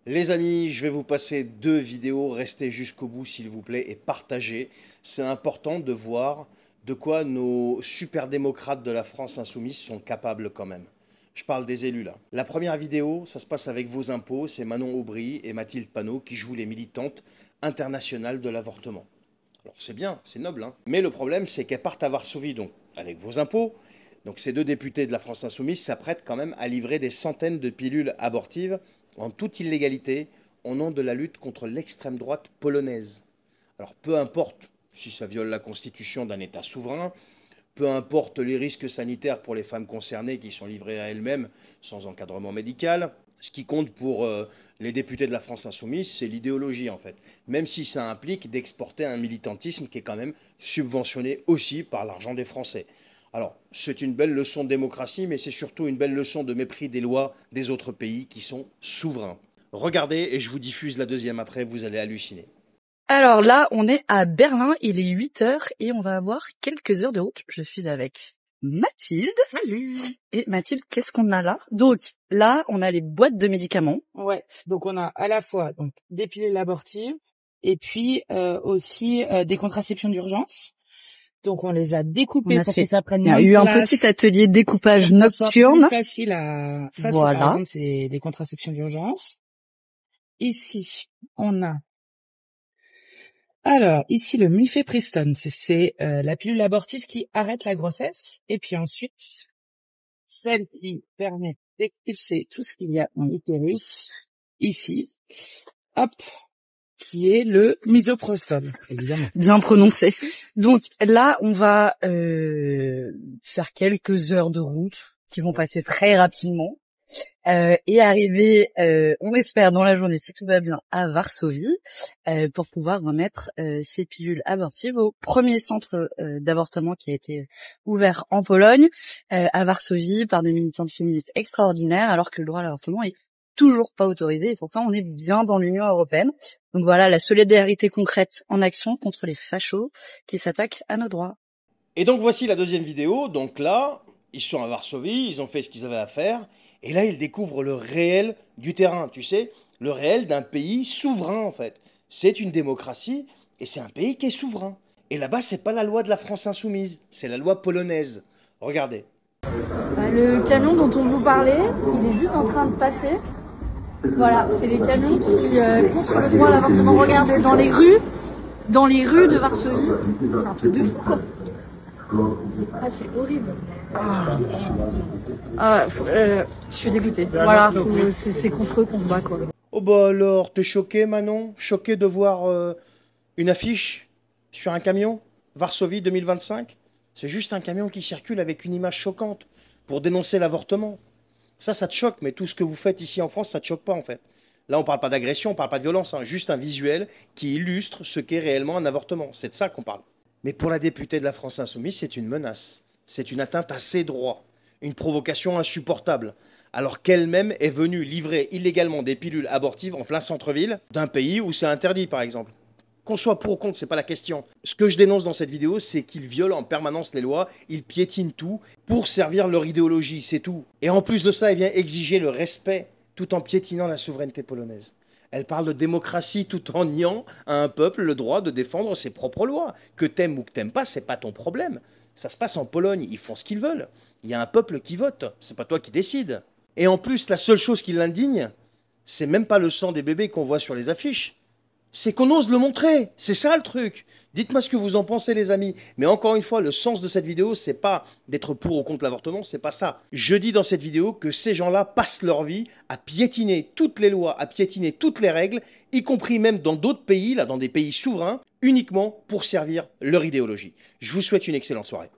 Les amis, je vais vous passer deux vidéos, restez jusqu'au bout s'il vous plaît et partagez. C'est important de voir de quoi nos super démocrates de la France insoumise sont capables quand même. Je parle des élus là. La première vidéo, ça se passe avec vos impôts, c'est Manon Aubry et Mathilde Panot qui jouent les militantes internationales de l'avortement. Alors c'est bien, c'est noble, hein. Mais le problème c'est qu'elles partent à Varsovie, donc avec vos impôts. Donc ces deux députés de la France insoumise s'apprêtent quand même à livrer des centaines de pilules abortives en toute illégalité au nom de la lutte contre l'extrême droite polonaise. Alors peu importe si ça viole la constitution d'un État souverain, peu importe les risques sanitaires pour les femmes concernées qui sont livrées à elles-mêmes sans encadrement médical, ce qui compte pour les députés de la France insoumise, c'est l'idéologie en fait. Même si ça implique d'exporter un militantisme qui est quand même subventionné aussi par l'argent des Français. Alors, c'est une belle leçon de démocratie, mais c'est surtout une belle leçon de mépris des lois des autres pays qui sont souverains. Regardez et je vous diffuse la deuxième après, vous allez halluciner. Alors là, on est à Berlin, il est 8 heures et on va avoir quelques heures de route. Je suis avec Mathilde. Salut. Et Mathilde, qu'est-ce qu'on a là? Donc là, on a les boîtes de médicaments. Ouais, donc on a à la fois donc des pilules abortives et puis aussi des contraceptions d'urgence. Donc on les a découpées pour que ça prenne Il y a moins eu de un place, petit atelier découpage pour que ça soit nocturne. plus facile à... Ça, c'est Voilà. par exemple, c'est des contraceptions d'urgence. Ici, on a... Alors, ici, le mifepristone, c'est la pilule abortive qui arrête la grossesse. Et puis ensuite, celle qui permet d'expulser tout ce qu'il y a dans l'utérus, ici, hop, qui est le misoprostol, évidemment. Bien prononcé. Donc là, on va faire quelques heures de route qui vont passer très rapidement et arriver, on espère dans la journée, si tout va bien, à Varsovie pour pouvoir remettre ces pilules abortives au premier centre d'avortement qui a été ouvert en Pologne, à Varsovie, par des militantes féministes extraordinaires, alors que le droit à l'avortement est toujours pas autorisé et pourtant on est bien dans l'Union européenne. Donc voilà, la solidarité concrète en action contre les fachos qui s'attaquent à nos droits. Et donc voici la deuxième vidéo. Donc là, ils sont à Varsovie, ils ont fait ce qu'ils avaient à faire. Et là, ils découvrent le réel du terrain, tu sais, le réel d'un pays souverain en fait. C'est une démocratie et c'est un pays qui est souverain. Et là-bas, c'est pas la loi de la France insoumise, c'est la loi polonaise. Regardez. Le camion dont on vous parlait, il est juste en train de passer. Voilà, c'est les camions qui contre le droit à l'avortement. Regardez, dans les rues de Varsovie, c'est un truc de fou quoi. Ah, c'est horrible. Je suis dégoûtée. Voilà, c'est contre eux qu'on se bat quoi. Oh bah alors, t'es choqué Manon? Choqué de voir une affiche sur un camion? Varsovie 2025? C'est juste un camion qui circule avec une image choquante pour dénoncer l'avortement. Ça te choque, mais tout ce que vous faites ici en France, ça te choque pas en fait. Là, on parle pas d'agression, on parle pas de violence, hein, juste un visuel qui illustre ce qu'est réellement un avortement. C'est de ça qu'on parle. Mais pour la députée de la France insoumise, c'est une menace. C'est une atteinte à ses droits. Une provocation insupportable. Alors qu'elle-même est venue livrer illégalement des pilules abortives en plein centre-ville d'un pays où c'est interdit, par exemple. Qu'on soit pour ou contre, c'est pas la question. Ce que je dénonce dans cette vidéo, c'est qu'ils violent en permanence les lois, ils piétinent tout pour servir leur idéologie, c'est tout. Et en plus de ça, elle vient exiger le respect tout en piétinant la souveraineté polonaise. Elle parle de démocratie tout en niant à un peuple le droit de défendre ses propres lois. Que t'aimes ou que t'aimes pas, c'est pas ton problème. Ça se passe en Pologne, ils font ce qu'ils veulent. Il y a un peuple qui vote, c'est pas toi qui décides. Et en plus, la seule chose qui l'indigne, c'est même pas le sang des bébés qu'on voit sur les affiches. C'est qu'on ose le montrer, c'est ça le truc. Dites-moi ce que vous en pensez les amis. Mais encore une fois, le sens de cette vidéo, c'est pas d'être pour ou contre l'avortement, c'est pas ça. Je dis dans cette vidéo que ces gens-là passent leur vie à piétiner toutes les lois, à piétiner toutes les règles, y compris même dans d'autres pays, là, dans des pays souverains, uniquement pour servir leur idéologie. Je vous souhaite une excellente soirée.